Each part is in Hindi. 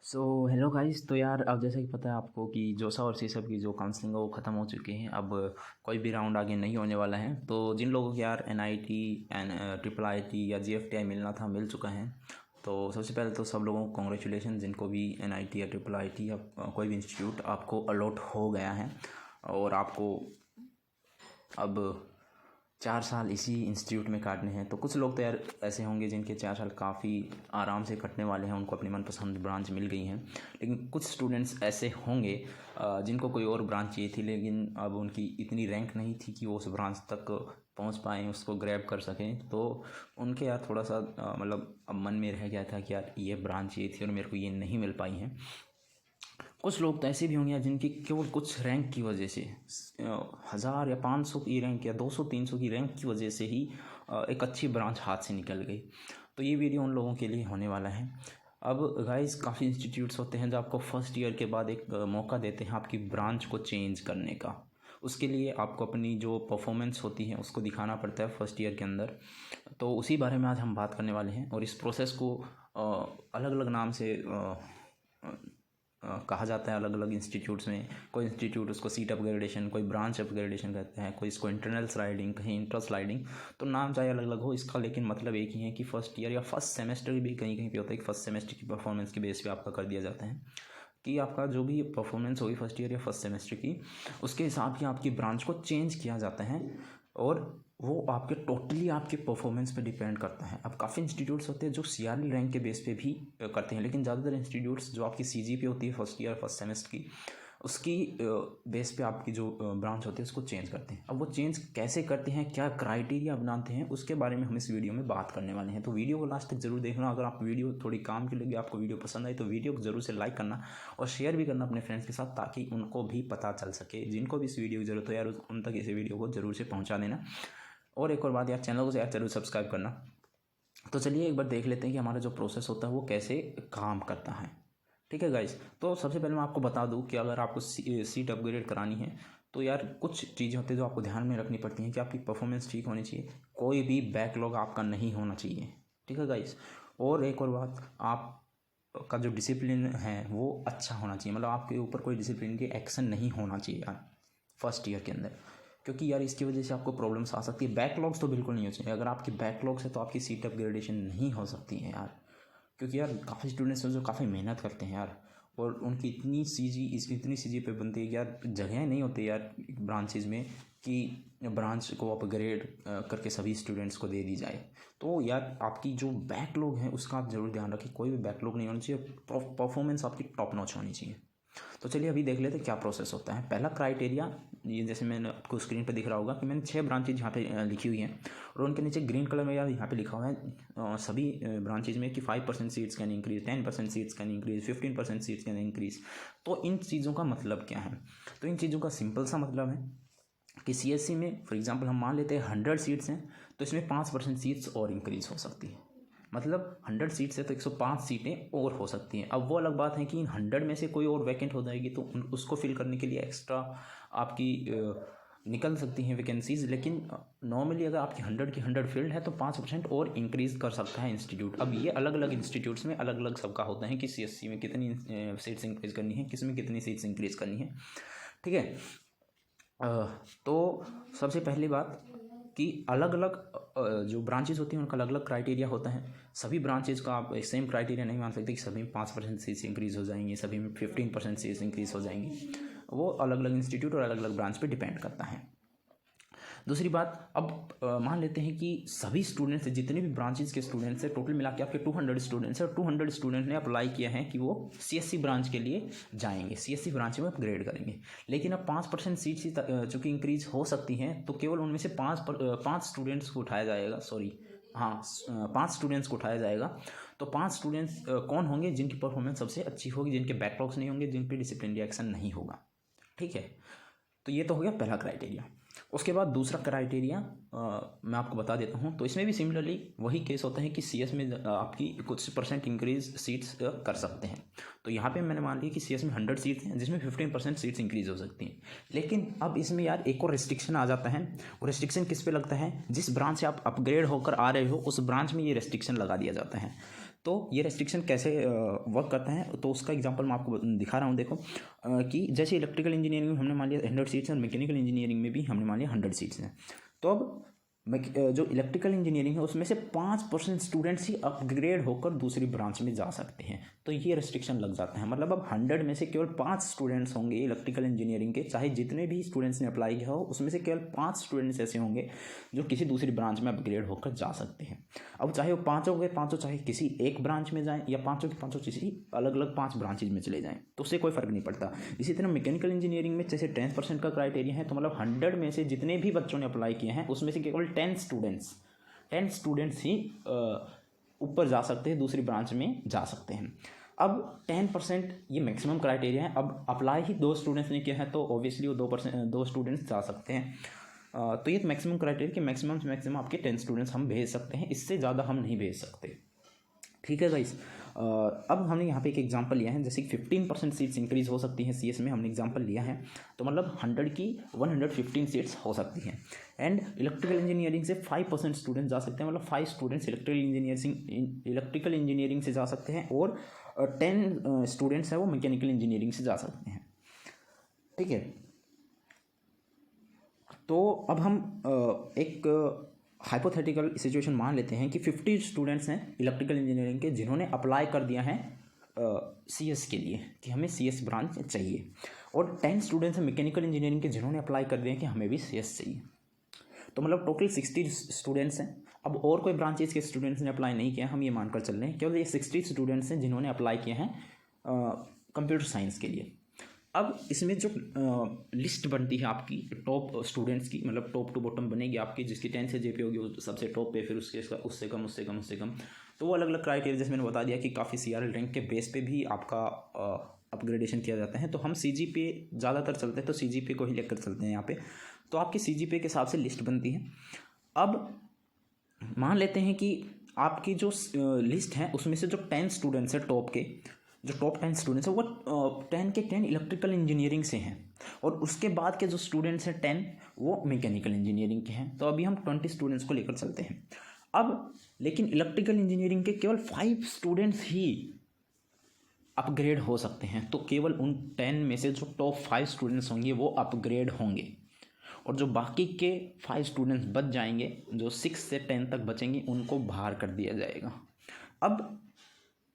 Hello guys. तो यार अब जैसा कि पता है आपको कि जोसा और सी सब की जो काउंसलिंग है वो ख़त्म हो चुकी है। अब कोई भी राउंड आगे नहीं होने वाला है। तो जिन लोगों को यार NIT ट्रिपल IIT या GFTI मिलना था मिल चुका है। तो सबसे पहले तो सब लोगों को कॉन्ग्रेचुलेशन जिनको भी NIT या ट्रिपल IIT या कोई भी इंस्टीट्यूट आपको अलॉट हो गया है और आपको अब 4 साल इसी इंस्टीट्यूट में काटने हैं। तो कुछ लोग तो यार ऐसे होंगे जिनके 4 साल काफ़ी आराम से कटने वाले हैं, उनको अपनी मनपसंद ब्रांच मिल गई हैं। लेकिन कुछ स्टूडेंट्स ऐसे होंगे जिनको कोई और ब्रांच चाहिए थी, लेकिन अब उनकी इतनी रैंक नहीं थी कि वो उस ब्रांच तक पहुंच पाएँ, उसको ग्रैब कर सकें। तो उनके यार थोड़ा सा मतलब अब मन में रह गया था कि यार ये ब्रांच चाहिए थी और मेरे को ये नहीं मिल पाई है। कुछ लोग तो ऐसे भी होंगे जिनकी केवल कुछ रैंक की वजह से 1000 या 500 की रैंक या 200-300 की रैंक की वजह से ही एक अच्छी ब्रांच हाथ से निकल गई। तो ये वीडियो उन लोगों के लिए होने वाला है। अब गाइस काफ़ी इंस्टीट्यूट्स होते हैं जो आपको फर्स्ट ईयर के बाद एक मौका देते हैं आपकी ब्रांच को चेंज करने का। उसके लिए आपको अपनी जो परफॉर्मेंस होती है उसको दिखाना पड़ता है फर्स्ट ईयर के अंदर। तो उसी बारे में आज हम बात करने वाले हैं। और इस प्रोसेस को अलग अलग नाम से कहा जाता है अलग अलग इंस्टीट्यूट्स में। कोई इंस्टीट्यूट उसको सीट अपग्रेडेशन, कोई ब्रांच अपग्रेडेशन कहते हैं, कोई इसको इंटरनल स्लाइडिंग, कहीं इंटर स्लाइडिंग। तो नाम चाहे अलग अलग हो, इसका लेकिन मतलब एक ही है कि फर्स्ट ईयर या फर्स्ट सेमेस्टर भी कहीं कहीं पे होता है कि फर्स्ट सेमेस्टर की परफॉर्मेंस के बेस पे आपका कर दिया जाता है कि आपका जो भी परफॉर्मेंस होगी फर्स्ट ईयर या फर्स्ट सेमेस्टर की, उसके हिसाब से आपकी ब्रांच को चेंज किया जाता है और वो आपके टोटली आपके परफॉर्मेंस पे डिपेंड करता है। अब काफ़ी इंस्टीट्यूट्स होते हैं जो CRL रैंक के बेस पे भी करते हैं, लेकिन ज़्यादातर इंस्टीट्यूट्स जो आपकी CGPA होती है फर्स्ट ईयर फर्स्ट सेमेस्टर की, उसकी बेस पे आपकी जो ब्रांच होती है उसको चेंज करते हैं। अब वो चेंज कैसे करते हैं, क्या क्राइटेरिया अपनाते हैं, उसके बारे में हम इस वीडियो में बात करने वाले हैं। तो वीडियो को लास्ट तक जरूर देखना। अगर आप वीडियो थोड़ी काम की लगी, आपको वीडियो पसंद आई, तो वीडियो को जरूर से लाइक करना और शेयर भी करना अपने फ्रेंड्स के साथ, ताकि उनको भी पता चल सके। जिनको भी इस वीडियो की ज़रूरत हो यार उन तक इस वीडियो को जरूर से पहुँचा देना। और एक और बात यार, चैनल को यार जरूर सब्सक्राइब करना। तो चलिए एक बार देख लेते हैं कि हमारा जो प्रोसेस होता है वो कैसे काम करता है। ठीक है गाइस। तो सबसे पहले मैं आपको बता दूं कि अगर आपको सीट अपग्रेड करानी है तो यार कुछ चीज़ें होती हैं जो आपको ध्यान में रखनी पड़ती हैं कि आपकी परफॉर्मेंस ठीक होनी चाहिए, कोई भी बैकलॉग आपका नहीं होना चाहिए। ठीक है गाइस। और एक और बात, आप का जो डिसिप्लिन है वो अच्छा होना चाहिए, मतलब आपके ऊपर कोई डिसिप्लिन के एक्शन नहीं होना चाहिए यार फर्स्ट ईयर के अंदर, क्योंकि यार इसकी वजह से आपको प्रॉब्लम्स आ सकती है। बैकलॉग्स तो बिल्कुल नहीं हो चाहिए। अगर आपकी बैकलॉग्स है तो आपकी सीट अपग्रेडेशन नहीं हो सकती है यार, क्योंकि यार काफ़ी स्टूडेंट्स हैं जो काफ़ी मेहनत करते हैं यार, और उनकी इतनी CG पे बनती है कि यार जगह नहीं होती यार ब्रांचेज में कि ब्रांच को अपग्रेड करके सभी स्टूडेंट्स को दे दी जाए। तो यार आपकी जो बैकलॉग है उसका आप ज़रूर ध्यान रखें, कोई भी बैकलॉग नहीं होना चाहिए, परफॉर्मेंस आपकी टॉप नॉच होनी चाहिए। तो चलिए अभी देख लेते हैं क्या प्रोसेस होता है। पहला क्राइटेरिया, ये जैसे मैंने आपको स्क्रीन पे दिख रहा होगा कि मैंने 6 ब्रांचेज यहाँ पे लिखी हुई हैं और उनके नीचे ग्रीन कलर में यार यहाँ पे लिखा हुआ है सभी ब्रांचेज में कि 5% seats can increase, 10% seats can increase, 15% seats can increase. तो इन चीज़ों का मतलब क्या है? तो इन चीज़ों का सिंपल सा मतलब है कि CSC में फॉर एग्जाम्पल हम मान लेते हैं 100 सीट्स हैं, तो इसमें 5% सीट्स और इंक्रीज हो सकती है। मतलब 100 सीट्स है तो 105 सीटें और हो सकती हैं। अब वो अलग बात है कि इन 100 में से कोई और वैकेंट हो जाएगी तो उसको फिल करने के लिए एक्स्ट्रा आपकी निकल सकती हैं वैकेंसीज। लेकिन नॉर्मली अगर आपकी 100 की 100 फील्ड है तो 5% और इंक्रीज़ कर सकता है इंस्टीट्यूट। अब ये अलग अलग इंस्टीट्यूट्स में अलग अलग सबका होता है कि CSC में कितनी सीट्स इंक्रीज करनी है, किस में कितनी सीट्स इंक्रीज करनी है। ठीक है। तो सबसे पहली बात कि अलग अलग जो ब्रांचेज होती हैं उनका अलग अलग क्राइटेरिया होता है। सभी ब्रांचेज का आप सेम क्राइटेरिया नहीं मान सकते कि सभी में 5% सीट्स इंक्रीज़ हो जाएंगी, सभी में 15% सीट्स इंक्रीज़ हो जाएंगी। वो अलग अलग इंस्टीट्यूट और अलग अलग ब्रांच पे डिपेंड करता है। दूसरी बात, अब मान लेते हैं कि सभी स्टूडेंट्स, जितने भी ब्रांचेस के स्टूडेंट्स हैं, टोटल मिला के आपके 200 स्टूडेंट्स हैं और 200 स्टूडेंट ने अप्लाई किया है कि वो CSC ब्रांच के लिए जाएंगे, CSC ब्रांच में अपग्रेड करेंगे। लेकिन अब 5% सीट्स ही चूँकि इंक्रीज हो सकती हैं, तो केवल उनमें से 5 स्टूडेंट्स को उठाया जाएगा। सॉरी, हाँ, 5 स्टूडेंट्स को उठाया जाएगा। तो 5 स्टूडेंट्स कौन होंगे? जिनकी परफॉर्मेंस सबसे अच्छी होगी, जिनके बैकलॉग्स नहीं होंगे, जिन पर डिसिप्लिनरी एक्शन नहीं होगा। ठीक है। तो ये तो हो गया पहला क्राइटेरिया। उसके बाद दूसरा क्राइटेरिया मैं आपको बता देता हूँ। तो इसमें भी सिमिलरली वही केस होता है कि CS में आपकी कुछ % इंक्रीज सीट्स कर सकते हैं। तो यहाँ पे मैंने मान लिया कि CS में 100 सीट्स हैं जिसमें 15% सीट्स इंक्रीज हो सकती हैं। लेकिन अब इसमें यार एक और रिस्ट्रिक्शन आ जाता है। वो रिस्ट्रिक्शन किस पे लगता है? जिस ब्रांच से आप अपग्रेड होकर आ रहे हो उस ब्रांच में ये रिस्ट्रिक्शन लगा दिया जाता है। तो ये रेस्ट्रिक्शन कैसे वर्क करता है, तो उसका एग्जांपल मैं आपको दिखा रहा हूँ। देखो कि जैसे इलेक्ट्रिकल इंजीनियरिंग में हमने मान लिया 100 सीट्स हैं और मैकेनिकल इंजीनियरिंग में भी हमने मान लिया 100 सीट्स हैं। तो अब जो इलेक्ट्रिकल इंजीनियरिंग है उसमें से 5% स्टूडेंट्स ही अपग्रेड होकर दूसरी ब्रांच में जा सकते हैं। तो ये रेस्ट्रिक्शन लग जाता है, मतलब अब 100 में से केवल 5 स्टूडेंट्स होंगे इलेक्ट्रिकल इंजीनियरिंग के, चाहे जितने भी स्टूडेंट्स ने अप्लाई किया हो उसमें से केवल 5 स्टूडेंट्स ऐसे होंगे जो किसी दूसरी ब्रांच में अपग्रेड होकर जा सकते हैं। अब चाहे वो पाँचों के पाँचों चाहे किसी एक ब्रांच में जाएँ या पाँचों के पाँचों किसी अलग अलग 5 ब्रांचेज में चले जाएँ, तो उससे कोई फ़र्क नहीं पड़ता। इसी तरह मैकेनिकल इंजीनियरिंग में जैसे 10% का क्राइटेरिया है, तो मतलब 100 में से जितने भी बच्चों ने अप्लाई किए हैं उसमें से केवल 10 स्टूडेंट्स ही ऊपर जा सकते हैं, दूसरी ब्रांच में जा सकते हैं। अब 10% ये मैक्सिमम क्राइटेरिया है। अब अप्लाई ही 2 स्टूडेंट्स ने किया है तो ऑब्वियसली वो 2 स्टूडेंट्स जा सकते हैं। तो ये मैक्सिमम क्राइटेरिया कि मैक्सिमम से मैक्सिमम आपके 10 स्टूडेंट्स हम भेज सकते हैं, इससे ज़्यादा हम नहीं भेज सकते। ठीक है गाइस। अब हमने यहाँ पे एक एग्जांपल लिया है, जैसे कि 15% सीट्स इंक्रीज़ हो सकती हैं सीएस में, हमने एग्जांपल लिया है। तो मतलब 100 की 115 सीट्स हो सकती हैं। एंड इलेक्ट्रिकल इंजीनियरिंग से 5% स्टूडेंट जा सकते हैं, मतलब 5 स्टूडेंट्स इलेक्ट्रिकल इंजीनियरिंग से जा सकते हैं और 10 स्टूडेंट्स हैं वो मैकेनिकल इंजीनियरिंग से जा सकते हैं। ठीक है। तो अब हम एक हाइपोथेटिकल सिचुएशन मान लेते हैं कि 50 स्टूडेंट्स हैं इलेक्ट्रिकल इंजीनियरिंग के जिन्होंने अप्लाई कर दिया है सीएस के लिए कि हमें सीएस ब्रांच चाहिए, और 10 स्टूडेंट्स हैं मैकेनिकल इंजीनियरिंग के जिन्होंने अप्लाई कर दिया कि हमें भी सीएस चाहिए। तो मतलब टोटल 60 स्टूडेंट्स हैं। अब और कोई ब्रांचेज के स्टूडेंट्स ने अप्लाई नहीं किया, हम ये मानकर चल रहे हैं केवल ये 60 स्टूडेंट्स हैं जिन्होंने अप्लाई किया है कंप्यूटर साइंस के लिए। अब इसमें जो लिस्ट बनती है आपकी टॉप स्टूडेंट्स की, मतलब टॉप टू बॉटम बनेगी आपकी, जिसकी 10 से जेपी होगी वो सबसे टॉप पे, फिर उससे कम, तो वो अलग अलग क्राइटेरिया जैसे मैंने बता दिया कि काफ़ी सीआरएल रैंक के बेस पे भी आपका अपग्रेडेशन किया जाता है। तो हम सीजीपीए ज़्यादातर चलते हैं, तो सीजीपीए को ही लेकर चलते हैं यहाँ पे। तो आपकी सीजीपीए के हिसाब से लिस्ट बनती है। अब मान लेते हैं कि आपकी जो लिस्ट है उसमें से जो 10 स्टूडेंट्स हैं टॉप के, जो टॉप 10 स्टूडेंट्स हैं वो 10 के 10 इलेक्ट्रिकल इंजीनियरिंग से हैं, और उसके बाद के जो स्टूडेंट्स हैं 10 वो मैकेनिकल इंजीनियरिंग के हैं। तो अभी हम 20 स्टूडेंट्स को लेकर चलते हैं। अब लेकिन इलेक्ट्रिकल इंजीनियरिंग के केवल 5 स्टूडेंट्स ही अपग्रेड हो सकते हैं। तो केवल उन 10 में से जो टॉप 5 स्टूडेंट्स होंगे वो अपग्रेड होंगे, और जो बाकी के 5 स्टूडेंट्स बच जाएंगे, जो 6 से 10 तक बचेंगे, उनको बाहर कर दिया जाएगा। अब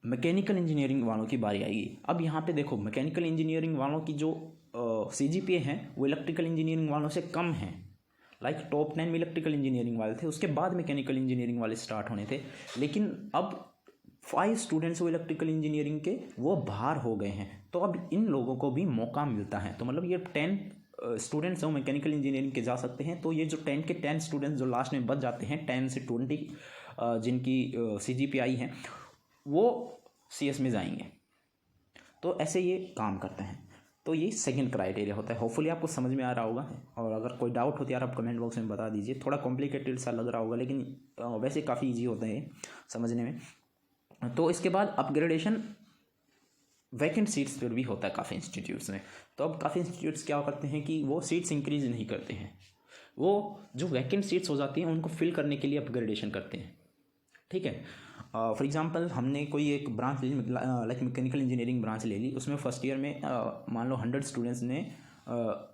मैकेनिकल इंजीनियरिंग वालों की बारी आएगी। अब यहाँ पे देखो मैकेनिकल इंजीनियरिंग वालों की जो सीजीपीए है वो इलेक्ट्रिकल इंजीनियरिंग वालों से कम है। लाइक टॉप 10 में इलेक्ट्रिकल इंजीनियरिंग वाले थे, उसके बाद मैकेनिकल इंजीनियरिंग वाले स्टार्ट होने थे, लेकिन अब 5 स्टूडेंट्स वो इलेक्ट्रिकल इंजीनियरिंग के वो बाहर हो गए हैं। तो अब इन लोगों को भी मौका मिलता है। तो मतलब ये 10 स्टूडेंट्स हैं मैकेनिकल इंजीनियरिंग के जा सकते हैं। तो ये जो 10 के 10 स्टूडेंट्स जो लास्ट में बच जाते हैं 10 से 20 जिनकी सीजीपीआई है वो सीएस में जाएंगे। तो ऐसे ये काम करते हैं। तो ये सेकंड क्राइटेरिया होता है। होपफुली आपको समझ में आ रहा होगा, और अगर कोई डाउट हो तो यार आप कमेंट बॉक्स में बता दीजिए। थोड़ा कॉम्प्लिकेटेड सा लग रहा होगा लेकिन वैसे काफ़ी इजी होता है समझने में। तो इसके बाद अपग्रेडेशन वैकेंट सीट्स पर भी होता है काफ़ी इंस्टीट्यूट्स में। तो अब काफ़ी इंस्टीट्यूट्स क्या करते हैं कि वो सीट्स इंक्रीज नहीं करते हैं, वो जो वैकेंट सीट्स हो जाती हैं उनको फिल करने के लिए अपग्रेडेशन करते हैं। ठीक है। फॉर एग्जांपल हमने कोई एक ब्रांच ली, लाइक मैकेनिकल इंजीनियरिंग ब्रांच ले ली, उसमें फर्स्ट ईयर में मान लो 100 स्टूडेंट्स ने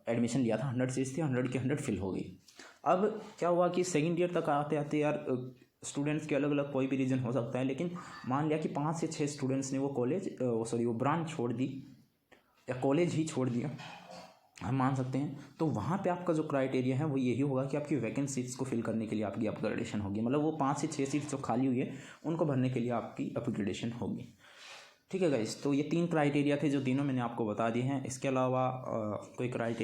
एडमिशन लिया था, 100 सीट्स थी, 100 की 100 फिल हो गई। अब क्या हुआ कि सेकंड ईयर तक आते आते यार स्टूडेंट्स के अलग अलग कोई भी रीज़न हो सकता है, लेकिन मान लिया कि 5 से 6 स्टूडेंट्स ने वो ब्रांच छोड़ दी या कॉलेज ही छोड़ दिया, हम मान सकते हैं। तो वहाँ पे आपका जो क्राइटेरिया है वो यही होगा कि आपकी वैकेंट सीट्स को फिल करने के लिए आपकी अपग्रेडेशन होगी, मतलब वो 5 से 6 सीट्स जो खाली हुई है उनको भरने के लिए आपकी अपग्रेडेशन होगी। ठीक है गाइस। तो ये 3 क्राइटेरिया थे जो तीनों मैंने आपको बता दिए हैं। इसके अलावा कोई क्राइटेरिया